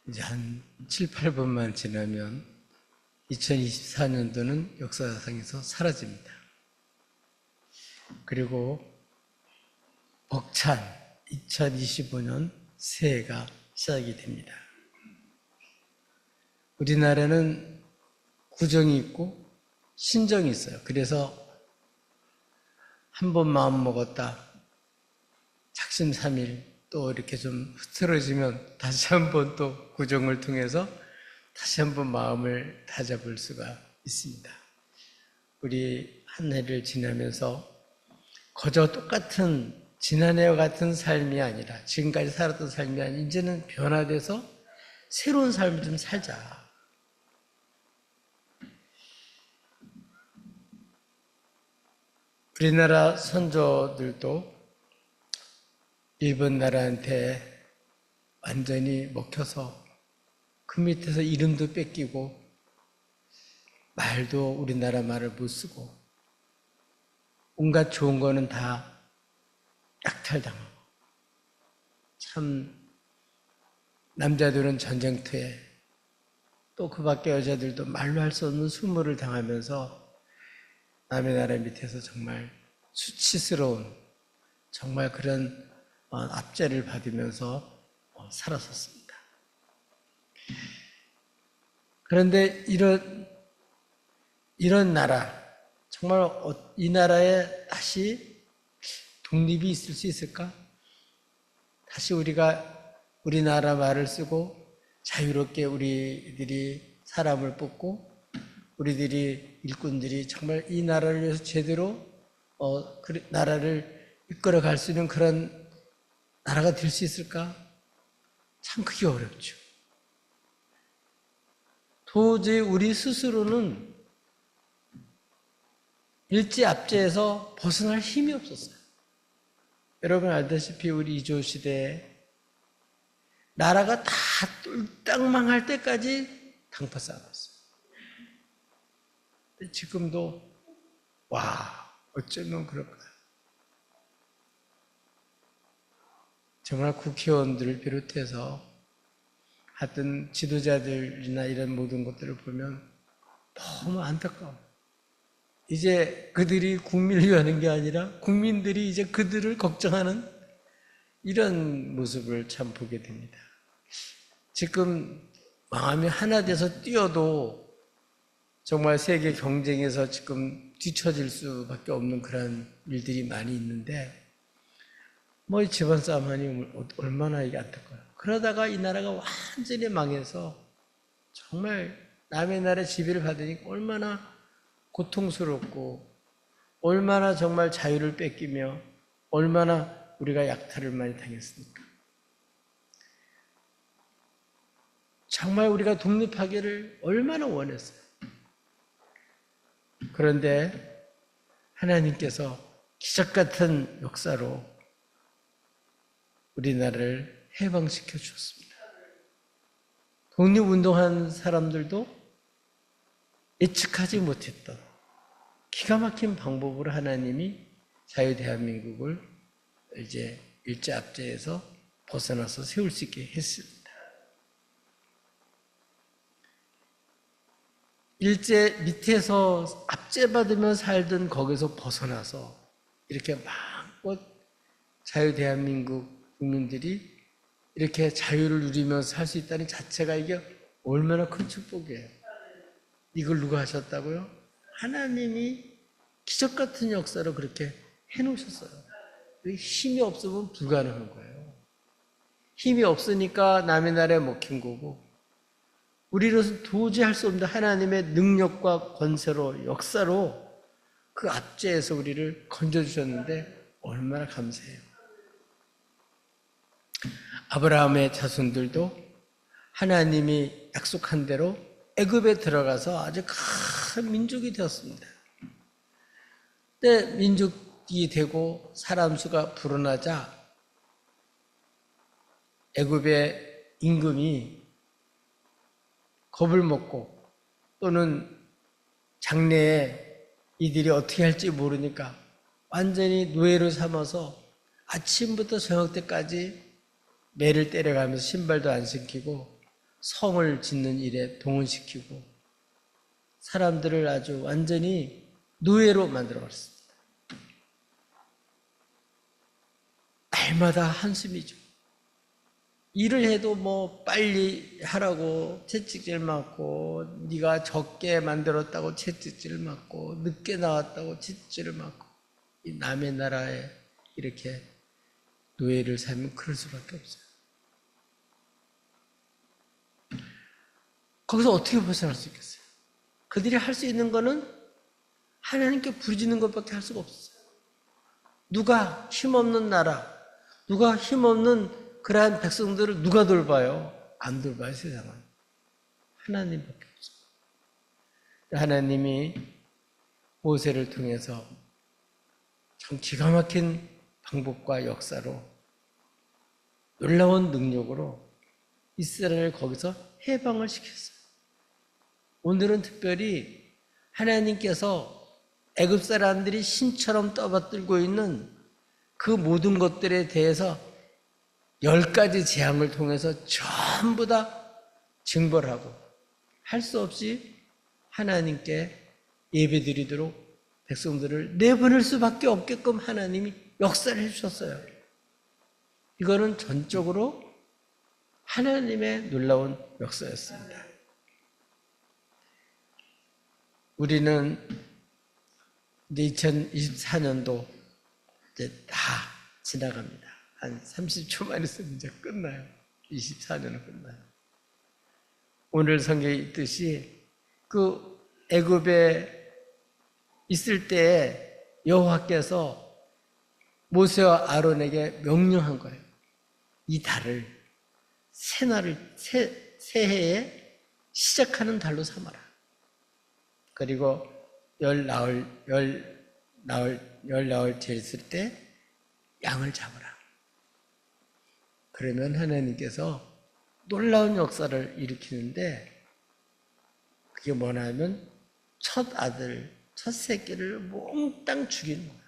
이제 한 7, 8분만 지나면 2024년도는 역사상에서 사라집니다. 그리고 벅찬 2025년 새해가 시작이 됩니다. 우리나라는 구정이 있고 신정이 있어요. 그래서 한 번 마음 먹었다, 작심삼일 또 이렇게 좀 흐트러지면 다시 한 번 또 구정을 통해서 다시 한 번 마음을 다잡을 수가 있습니다. 우리 한 해를 지나면서 그저 똑같은 지난해와 같은 삶이 아니라, 지금까지 살았던 삶이 아니라 이제는 변화돼서 새로운 삶을 좀 살자. 우리나라 선조들도 일본 나라한테 완전히 먹혀서 그 밑에서 이름도 뺏기고 말도 우리나라 말을 못 쓰고 온갖 좋은 거는 다 약탈당하고, 참 남자들은 전쟁터에, 또 그 밖에 여자들도 말로 할 수 없는 수모를 당하면서 남의 나라 밑에서 정말 수치스러운, 정말 그런 압제를 받으면서 살았었습니다. 그런데 이런 나라, 정말 이 나라에 다시 독립이 있을 수 있을까? 다시 우리나라 말을 쓰고 자유롭게 우리들이 사람을 뽑고 우리들이 일꾼들이 정말 이 나라를 위해서 제대로 나라를 이끌어 갈 수 있는 그런 나라가 될 수 있을까? 참 그게 어렵죠. 도저히 우리 스스로는 일제압제에서 벗어날 힘이 없었어요. 여러분 알다시피 우리 이조 시대에 나라가 다 똘딱 망할 때까지 당파 싸웠어요. 지금도 어쩌면 그럴까요? 정말 국회의원들을 비롯해서 하여튼 지도자들이나 이런 모든 것들을 보면 너무 안타까워요. 이제 그들이 국민을 위하는 게 아니라 국민들이 이제 그들을 걱정하는 이런 모습을 참 보게 됩니다. 지금 마음이 하나 돼서 뛰어도 정말 세계 경쟁에서 지금 뒤처질 수밖에 없는 그런 일들이 많이 있는데, 이 집안 싸움 하니 얼마나 이게 안타까워요. 그러다가 이 나라가 완전히 망해서 정말 남의 나라 지배를 받으니까 얼마나 고통스럽고, 얼마나 정말 자유를 뺏기며 얼마나 우리가 약탈을 많이 당했습니까? 정말 우리가 독립하기를 얼마나 원했어요. 그런데 하나님께서 기적같은 역사로 우리나라를 해방시켜 주었습니다. 독립운동한 사람들도 예측하지 못했던 기가 막힌 방법으로 하나님이 자유대한민국을 이제 일제압제에서 벗어나서 세울 수 있게 했습니다. 일제 밑에서 압제받으며 살던 거기서 벗어나서 이렇게 마음껏 자유대한민국 국민들이 이렇게 자유를 누리면서 살 수 있다는 자체가 이게 얼마나 큰 축복이에요. 이걸 누가 하셨다고요? 하나님이 기적같은 역사로 그렇게 해놓으셨어요. 힘이 없으면 불가능한 거예요. 힘이 없으니까 남의 나라에 먹힌 거고, 우리로서는 도저히 할 수 없는 하나님의 능력과 권세로, 역사로 그 압제에서 우리를 건져주셨는데 얼마나 감사해요. 아브라함의 자손들도 하나님이 약속한 대로 애굽에 들어가서 아주 큰 민족이 되었습니다. 근데 민족이 되고 사람 수가 불어나자 애굽의 임금이 겁을 먹고, 또는 장래에 이들이 어떻게 할지 모르니까 완전히 노예로 삼아서 아침부터 저녁 때까지 매를 때려가면서 신발도 안 신기고 성을 짓는 일에 동원시키고 사람들을 아주 완전히 노예로 만들어버렸습니다. 날마다 한숨이죠. 일을 해도 뭐 빨리 하라고 채찍질 맞고, 네가 적게 만들었다고 채찍질 맞고, 늦게 나왔다고 채찍질을 맞고, 이 남의 나라에 이렇게 노예를 살면 그럴 수밖에 없어요. 거기서 어떻게 벗어날 수 있겠어요? 그들이 할 수 있는 거는 하나님께 부르짖는 것밖에 할 수가 없어요. 누가 힘없는 나라, 누가 힘없는 그러한 백성들을 누가 돌봐요? 안 돌봐요, 세상은. 하나님밖에 없어요. 하나님이 모세를 통해서 참 기가 막힌 방법과 역사로 놀라운 능력으로 이스라엘을 거기서 해방을 시켰어요. 오늘은 특별히 하나님께서 애굽 사람들이 신처럼 떠받들고 있는 그 모든 것들에 대해서 10가지 재앙을 통해서 전부 다 징벌하고 할 수 없이 하나님께 예배드리도록 백성들을 내보낼 수밖에 없게끔 하나님이 역사를 해주셨어요. 이거는 전적으로 하나님의 놀라운 역사였습니다. 우리는 이제 2024년도 이제 다 지나갑니다. 한 30초만 있으면 이제 끝나요. 24년은 끝나요. 오늘 성경에 있듯이 그 애굽에 있을 때 여호와께서 모세와 아론에게 명령한 거예요. 이 달을 새해에 시작하는 달로 삼아라. 그리고 열 나흘째 있을 때 양을 잡으라. 그러면 하나님께서 놀라운 역사를 일으키는데 그게 뭐냐면 첫 아들, 첫 새끼를 몽땅 죽이는 거예요.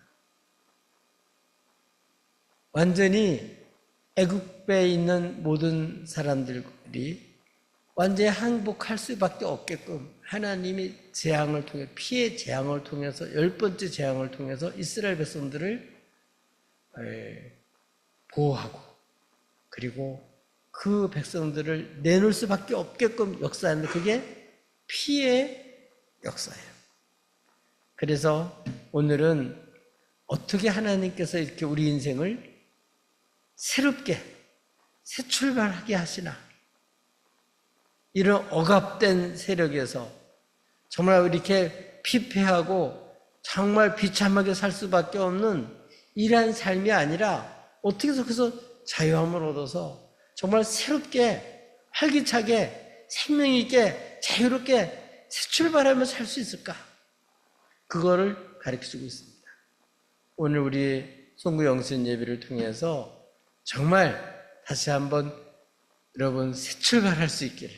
완전히 애굽에 있는 모든 사람들이 완전히 항복할 수밖에 없게끔 하나님이 재앙을 통해 피해 재앙을 통해서 10번째 재앙을 통해서 이스라엘 백성들을 보호하고 그리고 그 백성들을 내놓을 수밖에 없게끔 역사하는데 그게 피해 역사예요. 그래서 오늘은 어떻게 하나님께서 이렇게 우리 인생을 새롭게 새 출발하게 하시나, 이런 억압된 세력에서 정말 이렇게 피폐하고 정말 비참하게 살 수밖에 없는 이러한 삶이 아니라 어떻게 해서 그래서 자유함을 얻어서 정말 새롭게 활기차게 생명 있게 자유롭게 새 출발하며 살 수 있을까? 그거를 가르쳐주고 있습니다. 오늘 우리 송구 영신 예배를 통해서 정말 다시 한번 여러분 새 출발할 수 있기를,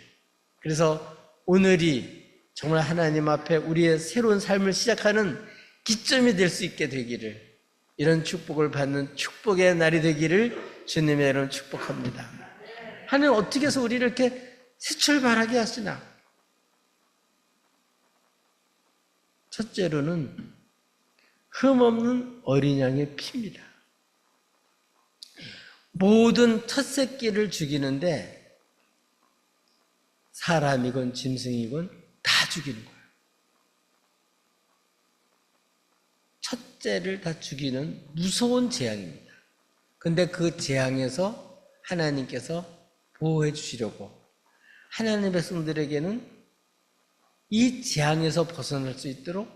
그래서 오늘이 정말 하나님 앞에 우리의 새로운 삶을 시작하는 기점이 될 수 있게 되기를, 이런 축복을 받는 축복의 날이 되기를 주님의 이름으로 축복합니다. 하나님 어떻게 해서 우리를 이렇게 새 출발하게 하시나? 첫째로는 흠없는 어린 양의 피입니다. 모든 첫 새끼를 죽이는데 사람이건 짐승이건 다 죽이는 거예요. 첫째를 다 죽이는 무서운 재앙입니다. 근데 그 재앙에서 하나님께서 보호해 주시려고 하나님의 백성들에게는 이 재앙에서 벗어날 수 있도록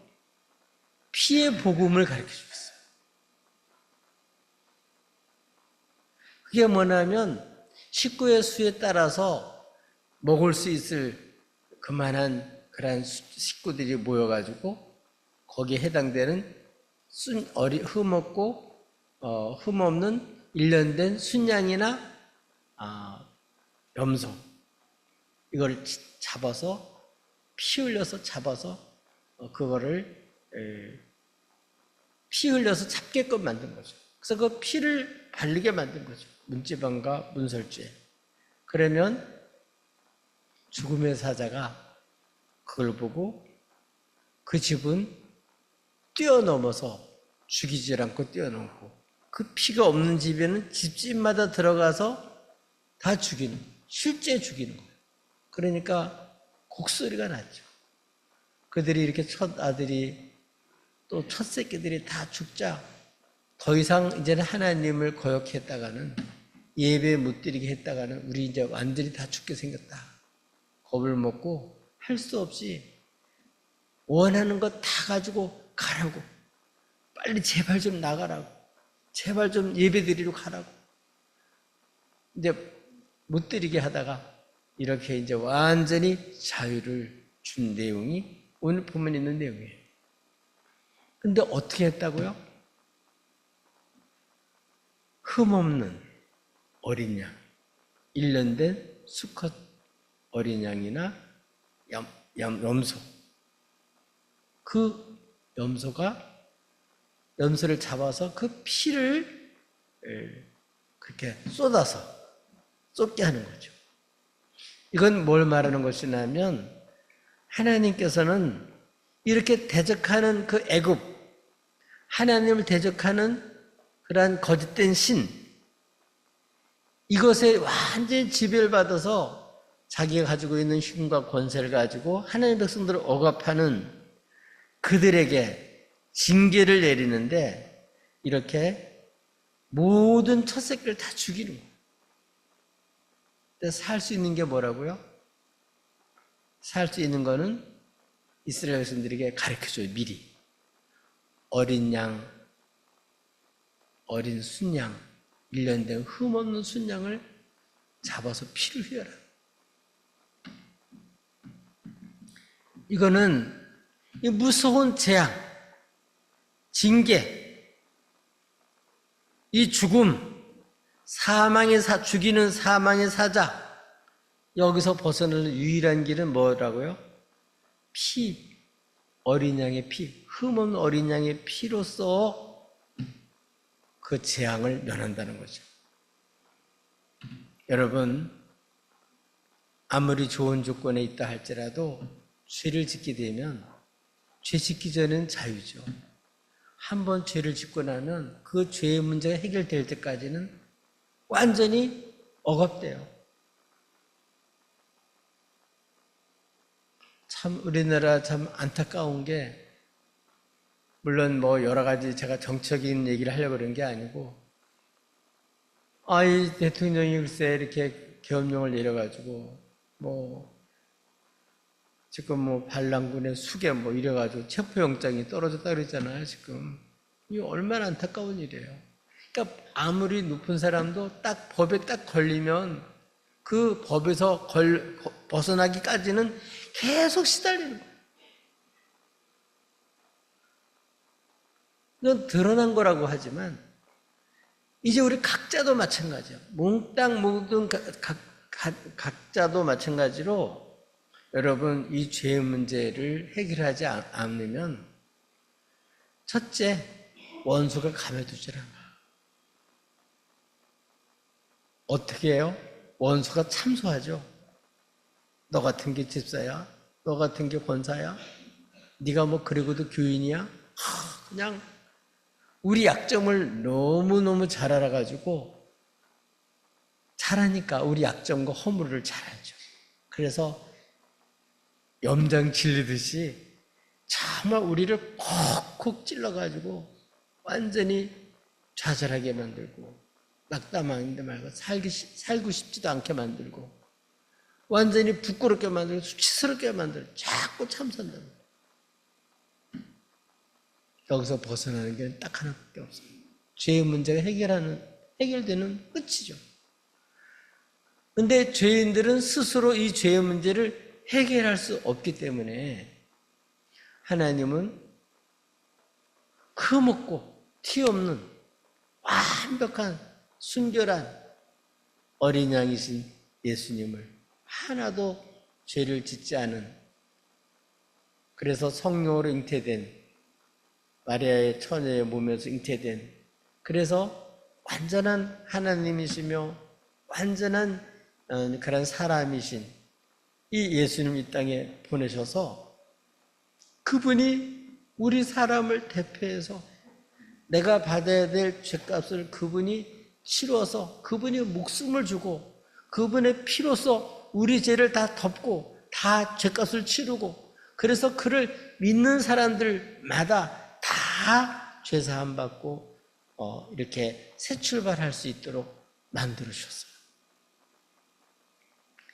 피의 복음을 가르쳐 주셨어요. 그게 뭐냐면 식구의 수에 따라서 먹을 수 있을 그만한 그런 식구들이 모여가지고 거기에 해당되는 흠없고 흠없는 1년 된 순양이나 염소, 이걸 잡아서 피 흘려서 잡아서 그거를 피 흘려서 잡게끔 만든 거죠. 그래서 그 피를 바르게 만든 거죠. 문지방과 문설주에. 그러면 죽음의 사자가 그걸 보고 그 집은 뛰어넘어서 죽이질 않고 뛰어넘고 그 피가 없는 집에는 집집마다 들어가서 다 죽이는, 실제 죽이는 거예요. 그러니까 곡소리가 났죠. 그들이 이렇게 첫 아들이 또 첫 새끼들이 다 죽자 더 이상 이제는 하나님을 거역했다가는 예배 못 드리게 했다가는 우리 이제 완전히 다 죽게 생겼다. 겁을 먹고 할 수 없이 원하는 거 다 가지고 가라고. 빨리 제발 좀 나가라고. 제발 좀 예배 드리러 가라고. 이제 못 드리게 하다가 이렇게 이제 완전히 자유를 준 내용이 오늘 보면 있는 내용이에요. 근데 어떻게 했다고요? 흠없는 어린 양, 1년 된 수컷 어린 양이나 염소. 그 염소를 잡아서 그 피를 그렇게 쏟아서 쏟게 하는 거죠. 이건 뭘 말하는 것이냐면 하나님께서는 이렇게 대적하는 그 애굽, 하나님을 대적하는 그러한 거짓된 신, 이것에 완전히 지배받아서 자기가 가지고 있는 힘과 권세를 가지고 하나님의 백성들을 억압하는 그들에게 징계를 내리는데 이렇게 모든 첫 새끼를 다 죽이는 거예요. 살 수 있는 게 뭐라고요? 살 수 있는 거는 이스라엘 백성들에게 가르쳐줘요. 미리 어린 양, 어린 순양, 1년 된 흠없는 순양을 잡아서 피를 흘려라. 이거는 무서운 재앙, 징계, 이 죽음, 죽이는 사망의 사자, 여기서 벗어나는 유일한 길은 뭐라고요? 피, 어린 양의 피, 흠없는 어린 양의 피로써 그 재앙을 면한다는 거죠. 여러분, 아무리 좋은 조건에 있다 할지라도 죄를 짓게 되면 죄 짓기 전에는 자유죠. 한번 죄를 짓고 나면 그 죄의 문제가 해결될 때까지는 완전히 억압돼요. 참 우리나라 참 안타까운 게, 물론 뭐 여러 가지 제가 정치적인 얘기를 하려고 그런 게 아니고, 이 대통령이 글쎄 이렇게 계엄령을 내려가지고 뭐 지금 뭐 반란군의 수계 뭐 이래가지고 체포영장이 떨어졌다 그랬잖아요. 지금 이 얼마나 안타까운 일이에요. 그러니까 아무리 높은 사람도 딱 법에 딱 걸리면 그 법에서 벗어나기까지는 계속 시달리는 거예요. 이건 드러난 거라고 하지만 이제 우리 각자도 마찬가지예요. 몽땅 모든 각자도 마찬가지로 여러분 이 죄의 문제를 해결하지 않으면 첫째, 원수가 가둬두질 않아. 어떻게 해요? 원수가 참소하죠. 너 같은 게 집사야? 너 같은 게 권사야? 네가 뭐 그리고도 교인이야? 그냥 우리 약점을 너무너무 잘 알아가지고 잘하니까 우리 약점과 허물을 잘 알죠. 그래서 염장 질리듯이 정말 우리를 콕콕 찔러가지고 완전히 좌절하게 만들고 낙담하는데 말고 살고 싶지도 않게 만들고 완전히 부끄럽게 만들고 수치스럽게 만들고 자꾸 참선다. 여기서 벗어나는 게 딱 하나밖에 없어요. 죄의 문제가 해결되는 끝이죠. 근데 죄인들은 스스로 이 죄의 문제를 해결할 수 없기 때문에 하나님은 흠없고 티 없는 완벽한 순결한 어린 양이신 예수님을 하나도 죄를 짓지 않은, 그래서 성령으로 잉태된 마리아의 처녀의 몸에서 잉태된, 그래서 완전한 하나님이시며 완전한 그런 사람이신 이 예수님 이 땅에 보내셔서 그분이 우리 사람을 대표해서 내가 받아야 될 죄값을 그분이 치러서 그분이 목숨을 주고 그분의 피로써 우리 죄를 다 덮고 다 죄값을 치르고 그래서 그를 믿는 사람들마다 다 죄사함 받고 이렇게 새 출발할 수 있도록 만들어주셨어요.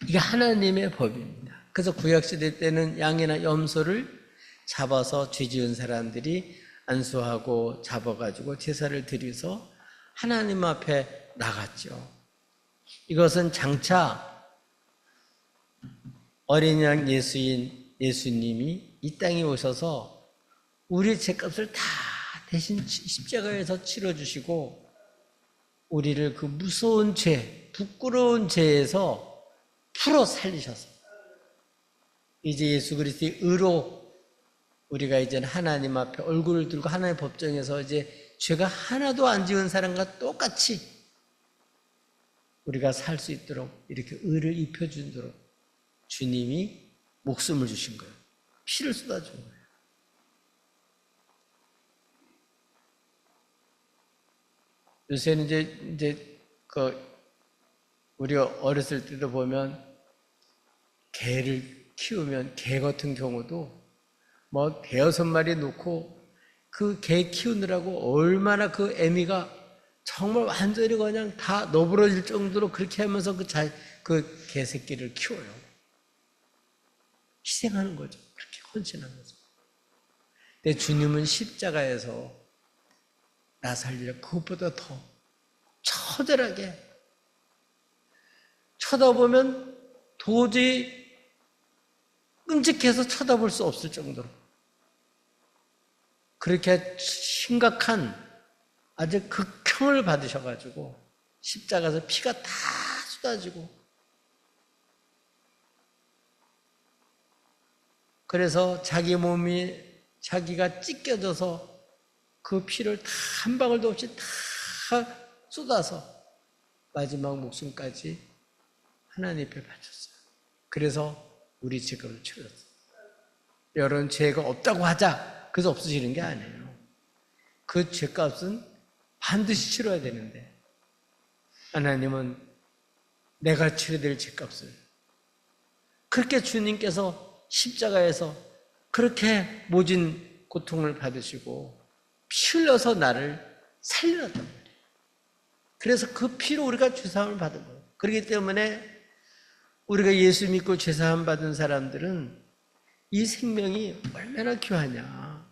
이게 하나님의 법입니다. 그래서 구약시대 때는 양이나 염소를 잡아서 죄 지은 사람들이 안수하고 잡아가지고 제사를 드려서 하나님 앞에 나갔죠. 이것은 장차 어린 양 예수님이 이 땅에 오셔서 우리 죄값을 다 대신 십자가에서 치러주시고 우리를 그 무서운 죄, 부끄러운 죄에서 풀어 살리셔서 이제 예수 그리스도의 의로 우리가 이제는 하나님 앞에 얼굴을 들고 하나님의 법정에서 이제 죄가 하나도 안 지은 사람과 똑같이 우리가 살 수 있도록 이렇게 의를 입혀주도록 주님이 목숨을 주신 거예요. 피를 쏟아준 거예요. 요새는 이제 우리가 어렸을 때도 보면 개를 키우면 개 같은 경우도 뭐 대여섯 마리 놓고 그 개 키우느라고 얼마나 그 애미가 정말 완전히 그냥 다 너부러질 정도로 그렇게 하면서 그 개새끼를 키워요. 희생하는 거죠. 그렇게 헌신하면서. 근데 주님은 십자가에서 나 살리려 그것보다 더 처절하게 쳐다보면 도저히 끔찍해서 쳐다볼 수 없을 정도로 그렇게 심각한 아주 극형을 받으셔가지고 십자가에서 피가 다 쏟아지고 그래서 자기 몸이 자기가 찢겨져서 그 피를 다 한 방울도 없이 다 쏟아서 마지막 목숨까지 하나님 앞에 바쳤어요. 그래서 우리 죄값을 치렀어요. 여러분 죄가 없다고 하자 그래서 없어지는 게 아니에요. 그 죄값은 반드시 치러야 되는데 하나님은 내가 치러야 될 죄값을 그렇게 주님께서 십자가에서 그렇게 모진 고통을 받으시고 피 흘려서 나를 살려놨단 말이에요. 그래서 그 피로 우리가 죄사함을 받은 거예요. 그렇기 때문에 우리가 예수 믿고 죄사함 받은 사람들은 이 생명이 얼마나 귀하냐.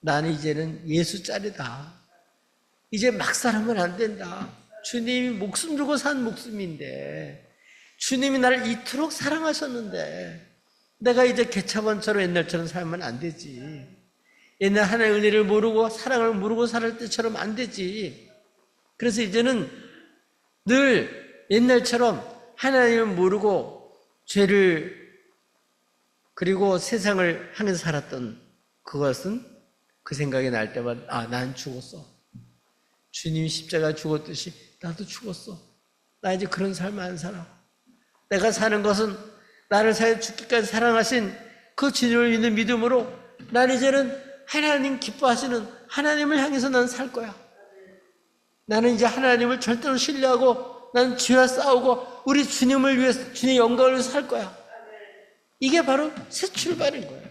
나는 이제는 예수 짤이다. 이제 막 살면 안 된다. 주님이 목숨 주고 산 목숨인데 주님이 나를 이토록 사랑하셨는데 내가 이제 개차반처럼 옛날처럼 살면 안 되지. 옛날 하나님의 은혜를 모르고 사랑을 모르고 살 때처럼 안 되지. 그래서 이제는 늘 옛날처럼 하나님을 모르고 죄를 그리고 세상을 향해서 살았던 그것은 그 생각이 날 때마다 난 죽었어. 주님이 십자가 죽었듯이 나도 죽었어. 나 이제 그런 삶 안 살아. 내가 사는 것은 나를 사해 죽기까지 사랑하신 그 주님을 믿는 믿음으로 난 이제는 하나님 기뻐하시는 하나님을 향해서 난 살 거야. 나는 이제 하나님을 절대로 신뢰하고 나는 죄와 싸우고 우리 주님을 위해서 주님의 영광을 위해서 살 거야. 이게 바로 새 출발인 거예요.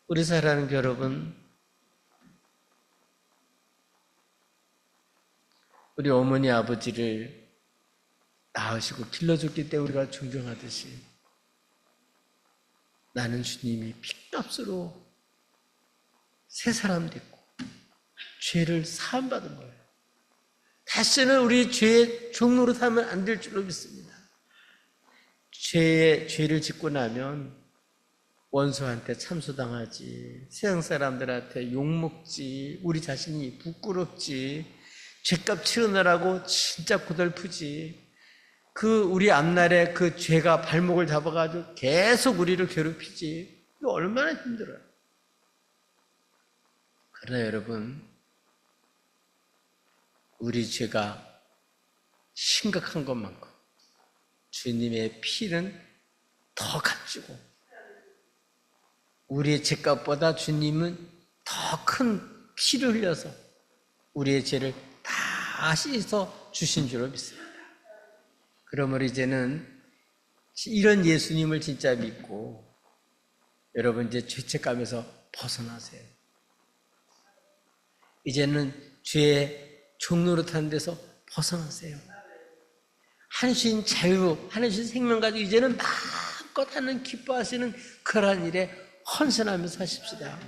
우리 사랑하는 여러분, 우리 어머니 아버지를 낳으시고 길러줬기 때문에 우리가 존경하듯이 나는 주님이 핏값으로 새 사람 됐고 죄를 사함받은 거예요. 다시는 우리 죄의 종로로 살면 안 될 줄로 믿습니다. 죄를 짓고 나면 원수한테 참소당하지, 세상 사람들한테 욕먹지, 우리 자신이 부끄럽지, 죄값 치르느라고 진짜 고달프지. 우리 앞날에 그 죄가 발목을 잡아가지고 계속 우리를 괴롭히지. 이거 얼마나 힘들어요. 그러나 여러분, 우리 죄가 심각한 것만큼 주님의 피는 더 값지고 우리의 죄값보다 주님은 더 큰 피를 흘려서 우리의 죄를 다 씻어 주신 줄로 믿습니다. 그러므로 이제는 이런 예수님을 진짜 믿고 여러분 이제 죄책감에서 벗어나세요. 이제는 죄의 종노릇하는 데서 벗어나세요. 한신 자유, 한신 생명 가지고 이제는 마음껏 하는 기뻐하시는 그러한 일에 헌신하면서 사십시다.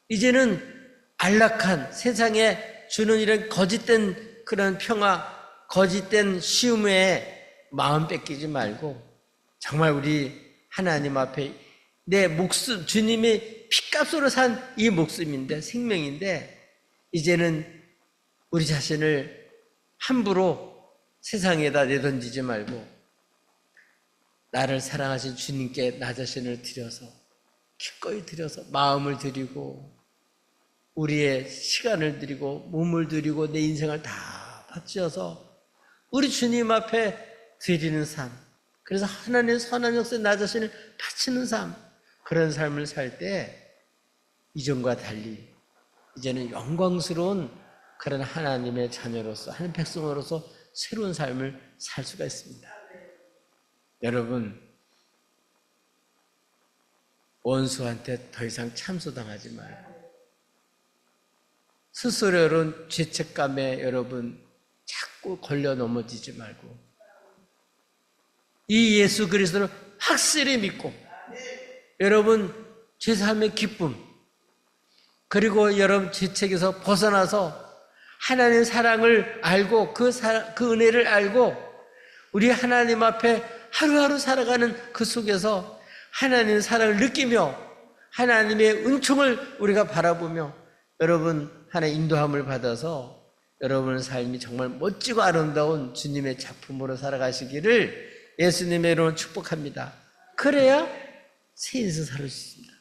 이제는 안락한 세상에 주는 이런 거짓된 그런 평화, 거짓된 쉼에 마음 뺏기지 말고 정말 우리 하나님 앞에 내 목숨, 주님이 피값으로 산 이 목숨인데, 생명인데 이제는 우리 자신을 함부로 세상에다 내던지지 말고 나를 사랑하신 주님께 나 자신을 드려서 기꺼이 드려서 마음을 드리고 우리의 시간을 드리고 몸을 드리고 내 인생을 다 바치어서 우리 주님 앞에 드리는 삶, 그래서 하나님의 선한 역사에 나 자신을 바치는 삶, 그런 삶을 살 때 이전과 달리 이제는 영광스러운 그런 하나님의 자녀로서 하나님 백성으로서 새로운 삶을 살 수가 있습니다. 여러분, 원수한테 더 이상 참소당하지 말고 스스로 이런 죄책감에 여러분 자꾸 걸려 넘어지지 말고 이 예수 그리스도를 확실히 믿고 여러분 죄사함의 기쁨 그리고 여러분 죄책에서 벗어나서 하나님의 사랑을 알고 그 은혜를 알고 우리 하나님 앞에 하루하루 살아가는 그 속에서 하나님의 사랑을 느끼며 하나님의 은총을 우리가 바라보며 여러분 하나님의 인도함을 받아서 여러분의 삶이 정말 멋지고 아름다운 주님의 작품으로 살아가시기를 예수님의 이름으로 축복합니다. 그래야 새 인생 살 수 있습니다.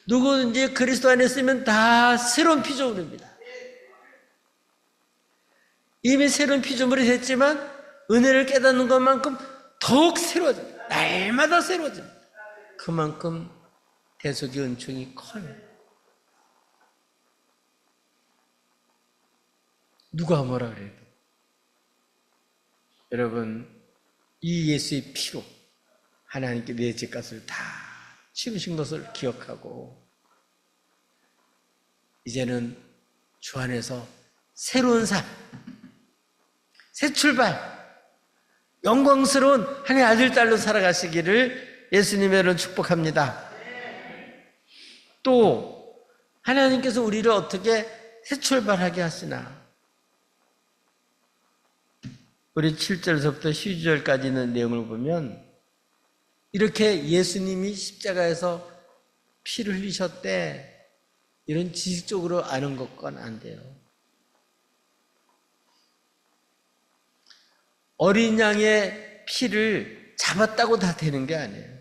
누구든지 그리스도 안에 있으면 다 새로운 피조물입니다. 이미 새로운 피조물이 됐지만 은혜를 깨닫는 것만큼 더욱 새로워집니다. 날마다 새로워집니다. 그만큼 대속의 은총이 커요. 누가 뭐라 그래도 여러분 이 예수의 피로 하나님께 내 죄값을 다 치우신 것을 기억하고 이제는 주 안에서 새로운 삶, 새 출발, 영광스러운 하나님의 아들, 딸로 살아가시기를 예수님의 이름으로 축복합니다. 또 하나님께서 우리를 어떻게 새 출발하게 하시나? 우리 7절에서부터 12절까지 있는 내용을 보면 이렇게 예수님이 십자가에서 피를 흘리셨대 이런 지식적으로 아는 것과는 안 돼요. 어린 양의 피를 잡았다고 다 되는 게 아니에요.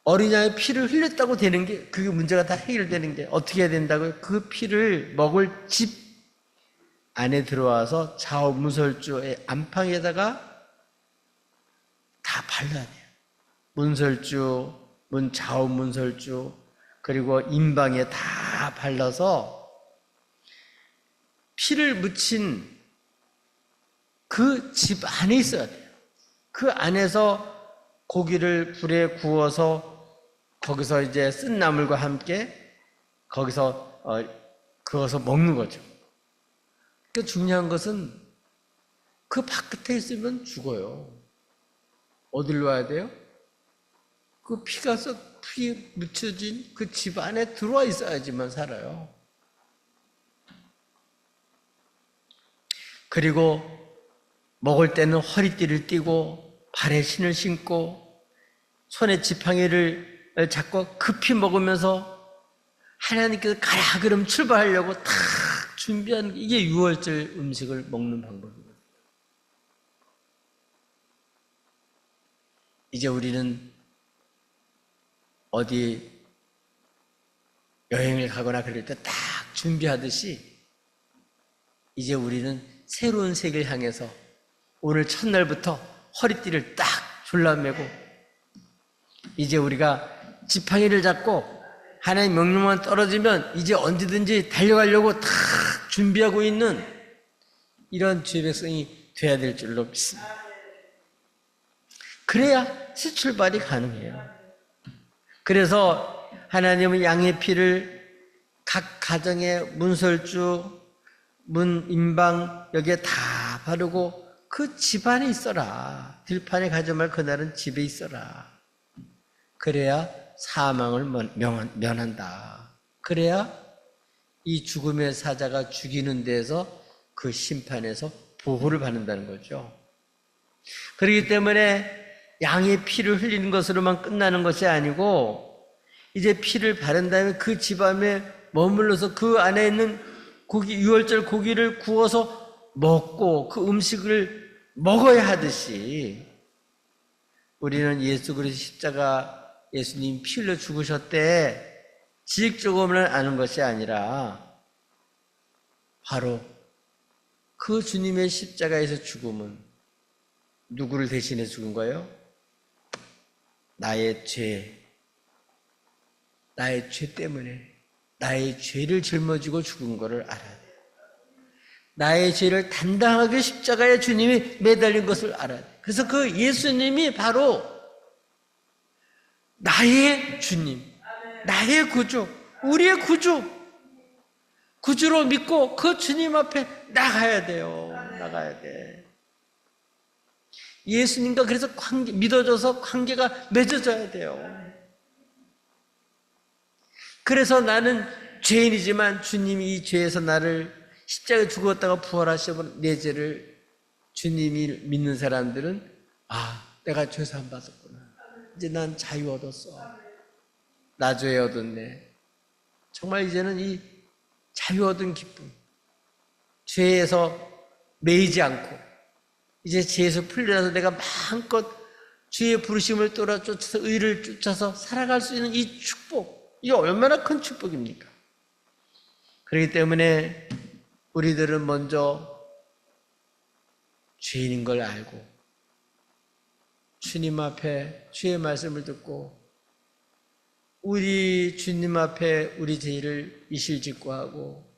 어린 양의 피를 흘렸다고 되는 게 그게 문제가 다 해결되는 게 어떻게 해야 된다고요? 그 피를 먹을 집 안에 들어와서 좌우문설주의 안방에다가 다 발라야 돼요. 문설주, 좌우문설주 그리고 인방에 다 발라서 피를 묻힌 그 집 안에 있어야 돼요. 그 안에서 고기를 불에 구워서 거기서 이제 쓴 나물과 함께 거기서 그어서 먹는 거죠. 그 중요한 것은 그 바깥에 있으면 죽어요. 어디로 와야 돼요? 그 피가 피 묻혀진 그 집 안에 들어와 있어야지만 살아요. 그리고 먹을 때는 허리띠를 띠고 발에 신을 신고 손에 지팡이를 잡고 급히 먹으면서 하나님께서 가라 그럼 출발하려고 탁 준비하는 게 이게 6월절 음식을 먹는 방법이거든요. 이제 우리는 어디 여행을 가거나 그럴 때 딱 준비하듯이 이제 우리는 새로운 세계를 향해서 오늘 첫날부터 허리띠를 딱 졸라매고 이제 우리가 지팡이를 잡고 하나님 명령만 떨어지면 이제 언제든지 달려가려고 다 준비하고 있는 이런 주의 백성이 돼야 될 줄로 믿습니다. 그래야 새 출발이 가능해요. 그래서 하나님은 양의 피를 각 가정의 문설주, 문인방 여기에 다 바르고 그 집안에 있어라. 들판에 가지 말고 그날은 집에 있어라. 그래야 사망을 면한다. 그래야 이 죽음의 사자가 죽이는 데서 그 심판에서 보호를 받는다는 거죠. 그렇기 때문에 양의 피를 흘리는 것으로만 끝나는 것이 아니고 이제 피를 바른 다음에 그 집안에 머물러서 그 안에 있는 고기, 유월절 고기를 구워서 먹고 그 음식을 먹어야 하듯이 우리는 예수 그리스도 십자가 예수님 피 흘려 죽으셨대 지식적으로만 아는 것이 아니라 바로 그 주님의 십자가에서 죽음은 누구를 대신해 죽은 거예요? 나의 죄 때문에 나의 죄를 짊어지고 죽은 것을 알아야 돼요. 나의 죄를 담당하게 십자가에 주님이 매달린 것을 알아야 돼요. 그래서 그 예수님이 바로 나의 주님, 나의 구주, 우리의 구주로 믿고 그 주님 앞에 나가야 돼요. 나가야 돼. 예수님과 그래서 믿어져서 관계가 맺어져야 돼요. 그래서 나는 죄인이지만 주님이 이 죄에서 나를 십자가에 죽었다가 부활하셔본 내 죄를 주님이 믿는 사람들은 내가 죄사함 받았구나. 이제 난 자유 얻었어. 나 죄 얻었네. 정말 이제는 이 자유 얻은 기쁨, 죄에서 매이지 않고 이제 죄에서 풀려나서 내가 마음껏 주의 부르심을 쫓아서 의를 쫓아서 살아갈 수 있는 이 축복, 이게 얼마나 큰 축복입니까? 그렇기 때문에 우리들은 먼저 죄인인 걸 알고 주님 앞에 주의 말씀을 듣고 우리 주님 앞에 우리 죄를 이실직고하고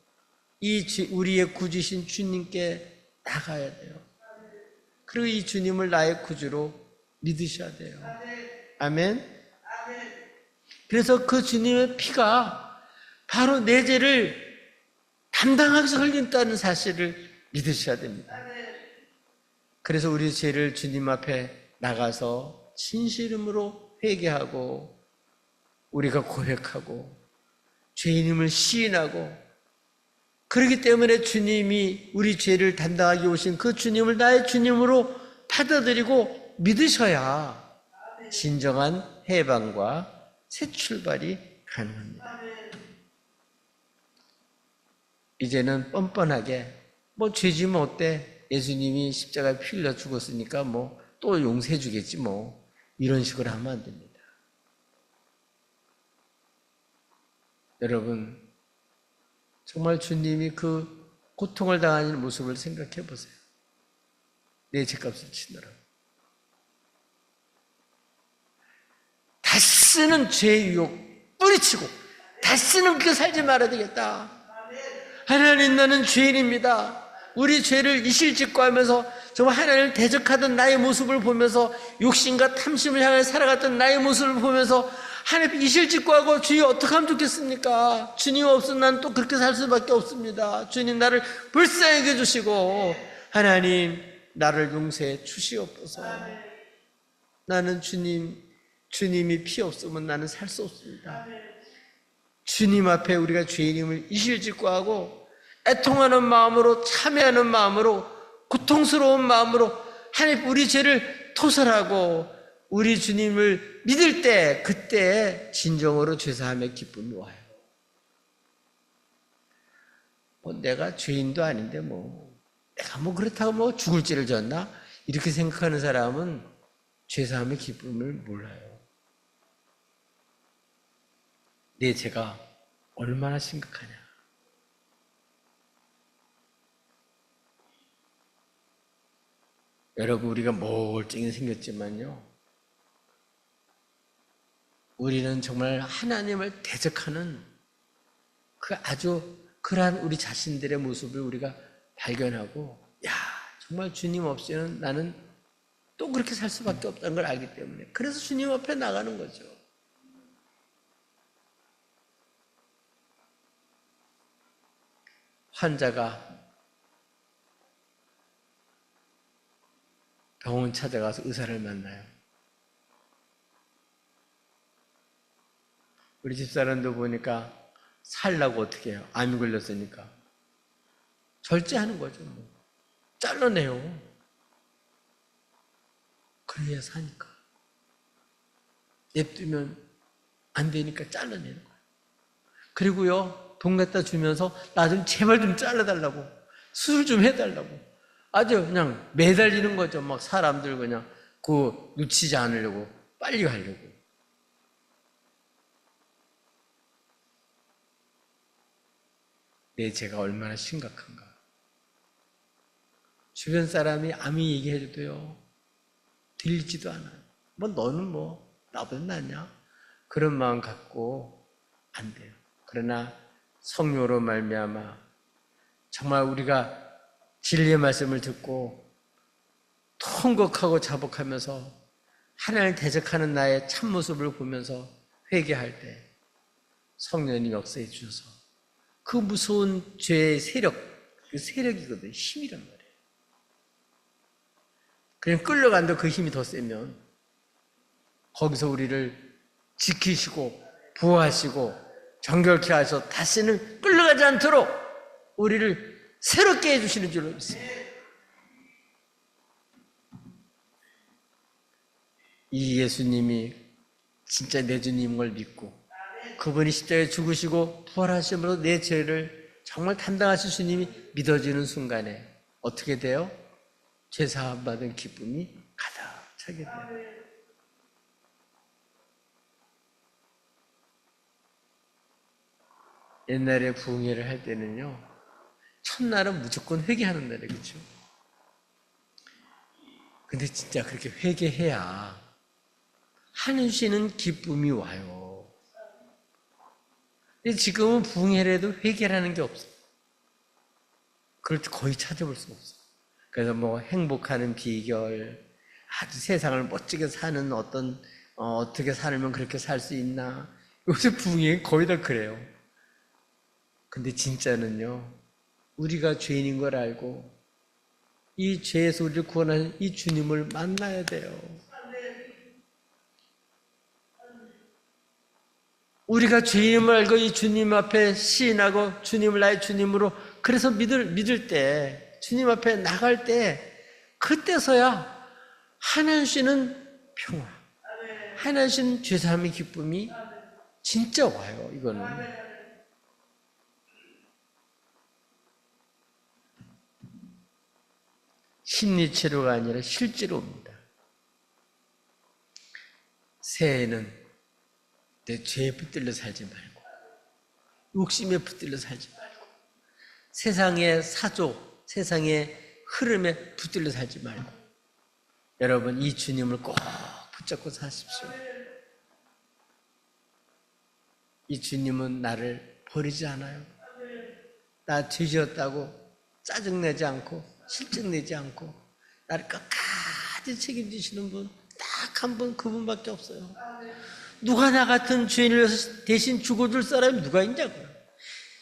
우리의 구주신 주님께 나가야 돼요. 그리고 이 주님을 나의 구주로 믿으셔야 돼요. 아멘. 그래서 그 주님의 피가 바로 내 죄를 담당하면서 흘린다는 사실을 믿으셔야 됩니다. 그래서 우리 죄를 주님 앞에 나가서 진실음으로 회개하고 우리가 고백하고 죄인임을 시인하고 그렇기 때문에 주님이 우리 죄를 담당하기 오신 그 주님을 나의 주님으로 받아들이고 믿으셔야 진정한 해방과 새 출발이 가능합니다. 이제는 뻔뻔하게 죄지면 어때? 예수님이 십자가에 피 흘려 죽었으니까 또 용서해 주겠지 이런 식으로 하면 안 됩니다. 여러분 정말 주님이 그 고통을 당하는 모습을 생각해 보세요. 내 죄값을 치느라고 다시는 죄의 유혹 뿌리치고 다시는 그렇게 살지 말아야 되겠다. 하나님 나는 죄인입니다. 우리 죄를 이실직고하면서 정말 하나님을 대적하던 나의 모습을 보면서 욕심과 탐심을 향해 살아갔던 나의 모습을 보면서 하나님 이실직고하고 주님 어떻게 하면 좋겠습니까? 주님 없으면 난 또 그렇게 살 수밖에 없습니다. 주님 나를 불쌍하게 해주시고 하나님 나를 용서해 주시옵소서. 나는 주님이 피 없으면 나는 살 수 없습니다. 주님 앞에 우리가 죄인임을 이실직고하고 애통하는 마음으로 참회하는 마음으로 고통스러운 마음으로 하나님 우리 죄를 토설하고 우리 주님을 믿을 때 그때 진정으로 죄사함의 기쁨이 와요. 내가 죄인도 아닌데 내가 그렇다고 죽을 죄를 졌나? 이렇게 생각하는 사람은 죄사함의 기쁨을 몰라요. 내 죄가 얼마나 심각하냐. 여러분 우리가 멀쩡히 생겼지만요 우리는 정말 하나님을 대적하는 그 아주 그러한 우리 자신들의 모습을 우리가 발견하고, 야, 정말 주님 없이는 나는 또 그렇게 살 수밖에 없다는 걸 알기 때문에, 그래서 주님 앞에 나가는 거죠. 환자가 병원 찾아가서 의사를 만나요. 우리 집사람도 보니까 살라고 어떻게 해요? 암이 걸렸으니까 절제하는 거죠. 뭐. 잘라내요. 그래야 사니까. 냅두면 안 되니까 잘라내는 거예요. 그리고요, 돈 갖다 주면서 나 좀 제발 좀 잘라달라고, 수술 좀 해달라고 아주 그냥 매달리는 거죠. 막 사람들 그냥 그 놓치지 않으려고 빨리 가려고. 내 죄가 얼마나 심각한가. 주변 사람이 아무 얘기해줘도요, 들리지도 않아요. 뭐 너는 뭐 나보다 낫냐? 그런 마음 갖고 안 돼요. 그러나 성령으로 말미암아 정말 우리가 진리의 말씀을 듣고 통곡하고 자복하면서 하나님을 대적하는 나의 참모습을 보면서 회개할 때 성령이 역사해 주셔서 그 무서운 죄의 세력, 그 세력이거든요. 힘이란 말이에요. 그냥 끌려간다 그 힘이 더 세면 거기서 우리를 지키시고 보호하시고 정결케 하셔서 다시는 끌려가지 않도록 우리를 새롭게 해주시는 줄로 믿습니다. 이 예수님이 진짜 내 주님인 걸 믿고 그분이 십자가에 죽으시고 부활하심으로 내 죄를 정말 담당하신 주님이 믿어지는 순간에 어떻게 돼요? 죄 사함 받은 기쁨이 가득 차게 돼요. 옛날에 부흥회를 할 때는요, 첫날은 무조건 회개하는 날이에요. 그렇죠? 근데 진짜 그렇게 회개해야 하는 쉬는 기쁨이 와요. 근데 지금은 부흥회를 해도 회개라는 게 없어요. 그걸 거의 찾아볼 수가 없어요. 그래서 뭐 행복하는 비결, 아주 세상을 멋지게 사는 어떻게 살면 그렇게 살 수 있나. 요새 부흥회 거의 다 그래요. 근데 진짜는요, 우리가 죄인인 걸 알고 이 죄에서 우리를 구원하는 이 주님을 만나야 돼요. 우리가 죄인임을 알고 이 주님 앞에 시인하고 주님을 나의 주님으로 그래서 믿을 때, 주님 앞에 나갈 때, 그때서야 하나님 쉬는 평화, 하나님 쉬는 죄사함의 기쁨이 진짜 와요. 이거는 심리치료가 아니라 실제로 옵니다. 새해에는 내 죄에 붙들려 살지 말고, 욕심에 붙들려 살지 말고, 세상의 사조, 세상의 흐름에 붙들려 살지 말고, 여러분 이 주님을 꼭 붙잡고 사십시오. 이 주님은 나를 버리지 않아요. 나 죄지었다고 짜증내지 않고 실증내지 않고 나를 끝까지 책임지시는 분 딱 한 분, 그분밖에 없어요. 누가 나 같은 죄인을 위해서 대신 죽어줄 사람이 누가 있냐고요.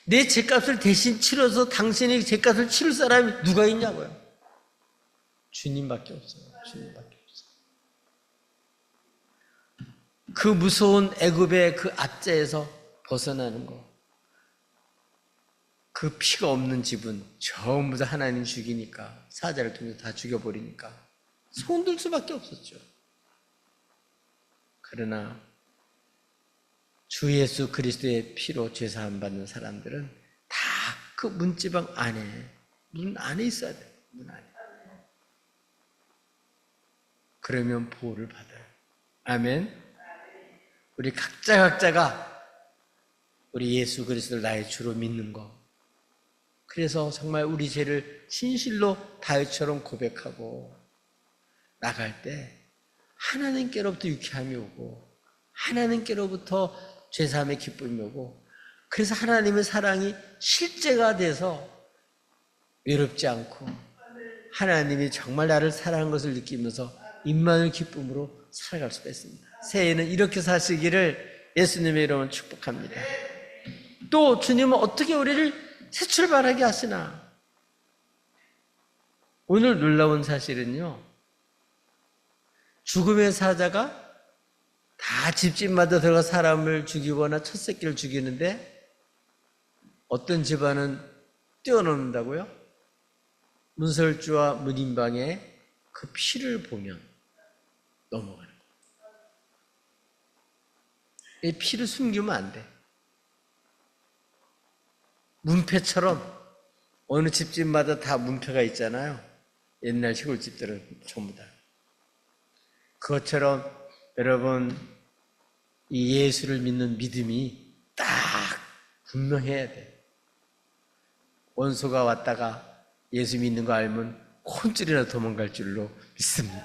내 죄값을 대신 치러서 당신의 죄값을 치를 사람이 누가 있냐고요. 주님밖에 없어요. 주님밖에 없어요. 그 무서운 애굽의 그 압제에서 벗어나는 거, 그 피가 없는 집은 전부 다 하나님 죽이니까, 사자를 통해서 다 죽여버리니까 손들 수밖에 없었죠. 그러나 주 예수 그리스도의 피로 죄사함 받는 사람들은 다 그 문지방 안에, 문 안에 있어야 돼요. 문 안에. 그러면 보호를 받아요. 아멘. 우리 각자가 우리 예수 그리스도를 나의 주로 믿는 거, 그래서 정말 우리 죄를 진실로 다윗처럼 고백하고 나갈 때 하나님께로부터 유쾌함이 오고 하나님께로부터 죄사함의 기쁨이 오고, 그래서 하나님의 사랑이 실제가 돼서 외롭지 않고 하나님이 정말 나를 사랑한 것을 느끼면서 임마누엘 기쁨으로 살아갈 수가 있습니다. 새해에는 이렇게 사시기를 예수님의 이름으로 축복합니다. 또 주님은 어떻게 우리를 새 출발하게 하시나? 오늘 놀라운 사실은요, 죽음의 사자가 다 집집마다 들어가 사람을 죽이거나 첫 새끼를 죽이는데 어떤 집안은 뛰어넘는다고요? 문설주와 문인방에 그 피를 보면 넘어가는 거예요. 이 피를 숨기면 안 돼. 문패처럼 어느 집집마다 다 문패가 있잖아요. 옛날 시골집들은 전부 다. 그것처럼 여러분, 이 예수를 믿는 믿음이 딱 분명해야 돼. 원수가 왔다가 예수 믿는 거 알면 혼쭐이나 도망갈 줄로 믿습니다.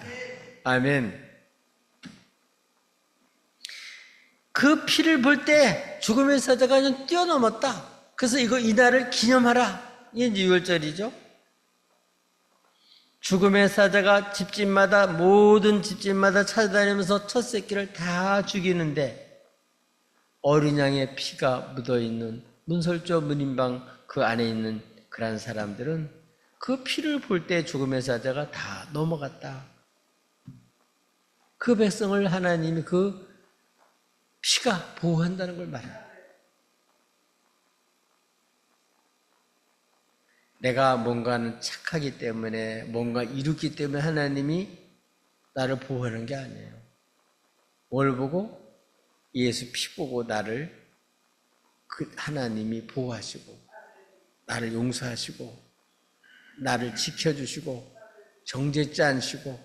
아멘. 그 피를 볼 때 죽음의 사자가 그냥 뛰어넘었다. 그래서 이 날을 기념하라. 이게 이제 6월절이죠. 죽음의 사자가 집집마다, 모든 집집마다 찾아다니면서 첫 새끼를 다 죽이는데 어린 양의 피가 묻어있는 문설주 문인방 그 안에 있는 그런 사람들은 그 피를 볼 때 죽음의 사자가 다 넘어갔다. 그 백성을 하나님이 그 피가 보호한다는 걸 말합니다. 내가 뭔가는 착하기 때문에, 뭔가 이루기 때문에 하나님이 나를 보호하는 게 아니에요. 뭘 보고? 예수 피 보고 나를 그 하나님이 보호하시고, 나를 용서하시고, 나를 지켜주시고, 정죄치 않으시고,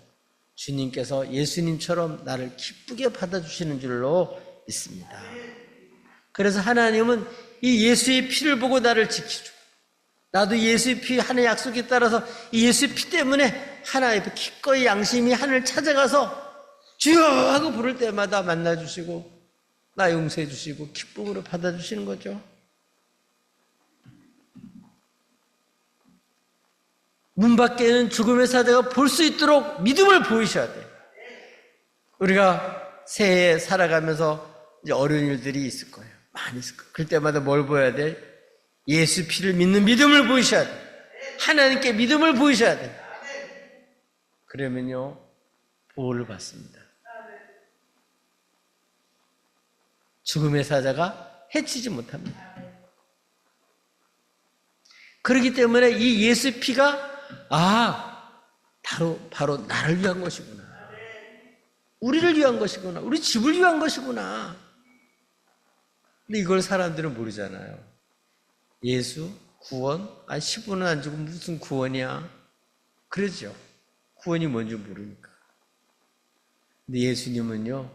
주님께서 예수님처럼 나를 기쁘게 받아주시는 줄로 믿습니다. 그래서 하나님은 이 예수의 피를 보고 나를 지키죠. 나도 예수의 피, 하나의 약속에 따라서 이 예수의 피 때문에 하나의 기꺼이 양심이 하늘을 찾아가서 주여 하고 부를 때마다 만나주시고 나 용서해 주시고 기쁨으로 받아주시는 거죠. 문 밖에는 죽음의 사자가 볼 수 있도록 믿음을 보이셔야 돼요. 우리가 새해에 살아가면서 이제 어려운 일들이 있을 거예요. 많이 있을 거예요. 그럴 때마다 뭘 보여야 돼? 예수 피를 믿는 믿음을 보이셔야 돼요. 하나님께 믿음을 보이셔야 돼요. 그러면요, 보호를 받습니다. 죽음의 사자가 해치지 못합니다. 그렇기 때문에 이 예수 피가 바로 나를 위한 것이구나. 우리를 위한 것이구나. 우리 집을 위한 것이구나. 근데 이걸 사람들은 모르잖아요. 예수, 구원, 10원은 안 주고 무슨 구원이야? 그러죠. 구원이 뭔지 모르니까. 근데 예수님은요,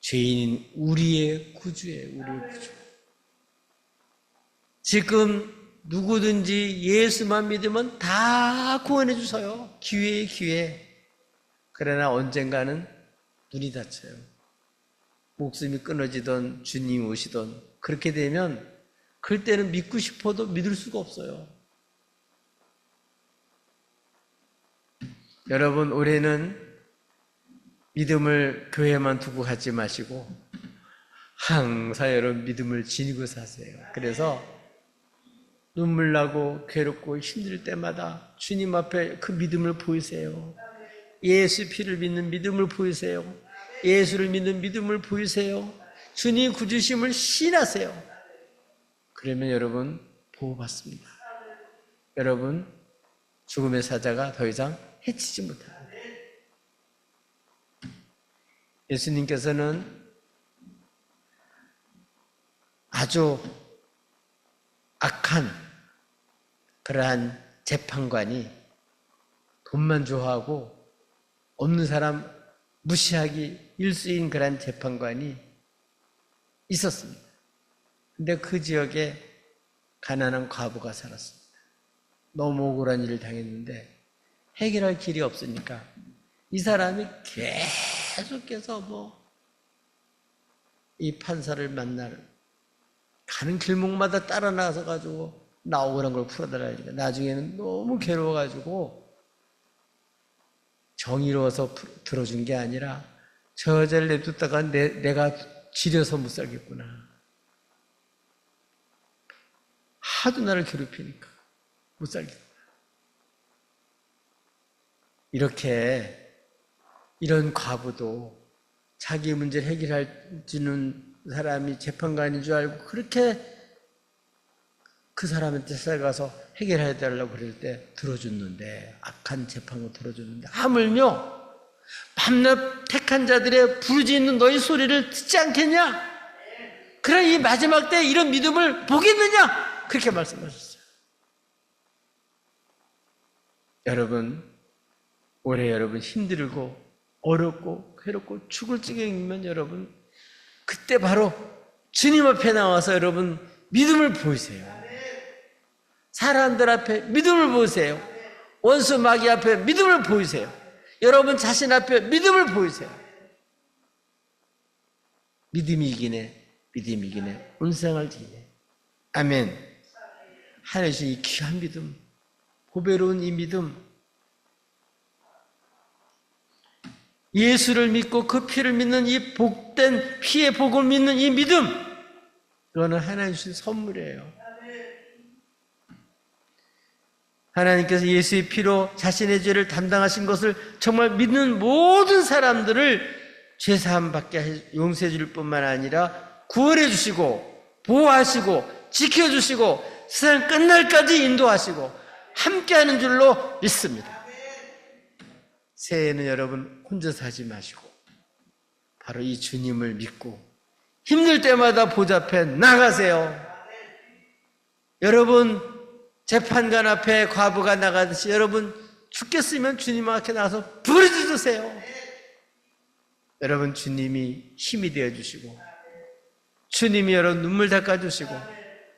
죄인인 우리의 구주예요. 우리의 구주. 지금 누구든지 예수만 믿으면 다 구원해 주셔요. 기회에 기회. 그러나 언젠가는 눈이 닫혀요. 목숨이 끊어지던 주님이 오시던 그렇게 되면 그럴 때는 믿고 싶어도 믿을 수가 없어요. 여러분, 올해는 믿음을 교회에만 두고 가지 마시고 항상 여러분 믿음을 지니고 사세요. 그래서 눈물 나고 괴롭고 힘들 때마다 주님 앞에 그 믿음을 보이세요. 예수 피를 믿는 믿음을 보이세요. 예수를 믿는 믿음을 보이세요. 주님 구주심을 신하세요. 그러면 여러분 보호받습니다. 여러분 죽음의 사자가 더 이상 해치지 못합니다. 예수님께서는 아주 악한 그러한 재판관이 돈만 좋아하고 없는 사람 무시하기 일수인 그러한 재판관이 있었습니다. 근데 그 지역에 가난한 과부가 살았습니다. 너무 억울한 일을 당했는데 해결할 길이 없으니까 이 사람이 계속해서 이 판사를 만나는 가는 길목마다 따라 나서 가지고 나오라는 걸 풀어달라니까 나중에는 너무 괴로워가지고 정의로워서 들어준 게 아니라 저 여자를 내뒀다가 내가 지려서 못 살겠구나. 하도 나를 괴롭히니까 못 살겠구나. 이런 과부도 자기 문제를 해결해 주는 사람이 재판관인 줄 알고 그렇게 그 사람한테 살가서 해결해 달라고 그럴 때 들어줬는데, 악한 재판을 들어줬는데, 하물며 밤낮 택한 자들의 부르짖는 너희 소리를 듣지 않겠냐? 그래 이 마지막 때 이런 믿음을 보겠느냐? 그렇게 말씀하셨어요. 여러분, 올해 여러분 힘들고 어렵고 괴롭고 죽을 지경이면 여러분 그때 바로 주님 앞에 나와서 여러분 믿음을 보이세요. 사람들 앞에 믿음을 보이세요. 원수 마귀 앞에 믿음을 보이세요. 여러분 자신 앞에 믿음을 보이세요. 믿음이 이기네 온생을 지네. 아멘. 하나님의 이 귀한 믿음, 보배로운 이 믿음, 예수를 믿고 그 피를 믿는 이 복된 피의 복을 믿는 이 믿음, 그거는 하나님 주신 선물이에요. 하나님께서 예수의 피로 자신의 죄를 담당하신 것을 정말 믿는 모든 사람들을 죄사함 받게 용서해 줄 뿐만 아니라 구원해 주시고 보호하시고 지켜주시고 세상 끝날까지 인도하시고 함께하는 줄로 믿습니다. 새해에는 여러분 혼자서 하지 마시고 바로 이 주님을 믿고 힘들 때마다 보좌 앞에 나가세요. 여러분 재판관 앞에 과부가 나가듯이 여러분 죽겠으면 주님 앞에 나가서 부르짖으세요. 여러분 주님이 힘이 되어주시고 주님이 여러분 눈물 닦아주시고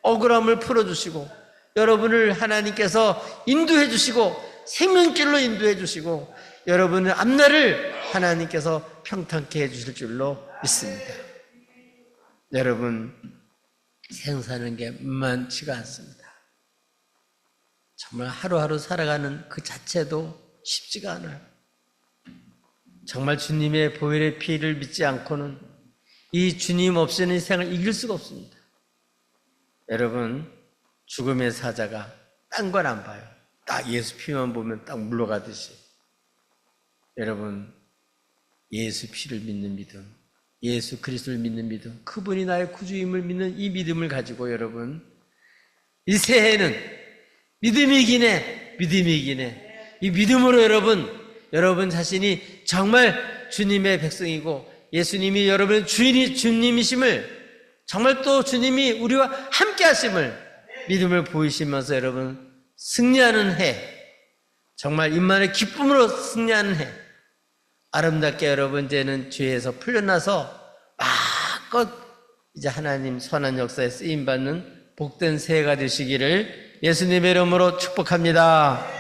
억울함을 풀어주시고 여러분을 하나님께서 인도해 주시고 생명길로 인도해 주시고 여러분의 앞날을 하나님께서 평탄케 해주실 줄로 믿습니다. 여러분 생사는 게 만만치가 않습니다. 정말 하루하루 살아가는 그 자체도 쉽지가 않아요. 정말 주님의 보혈의 피를 믿지 않고는 이 주님 없이는 이 세상을 이길 수가 없습니다. 여러분 죽음의 사자가 딴 건 안 봐요. 딱 예수 피만 보면 딱 물러가듯이 여러분 예수 피를 믿는 믿음, 예수 그리스도를 믿는 믿음, 그분이 나의 구주임을 믿는 이 믿음을 가지고 여러분 이 새해에는 믿음이 이기네. 이 믿음으로 여러분 자신이 정말 주님의 백성이고 예수님이 여러분의 주님이심을 정말 또 주님이 우리와 함께 하심을 믿음을 보이시면서 여러분 승리하는 해, 정말 임만의 기쁨으로 승리하는 해, 아름답게 여러분 이제는 죄에서 풀려나서 마음껏 이제 하나님 선한 역사에 쓰임받는 복된 새해가 되시기를 예수님의 이름으로 축복합니다.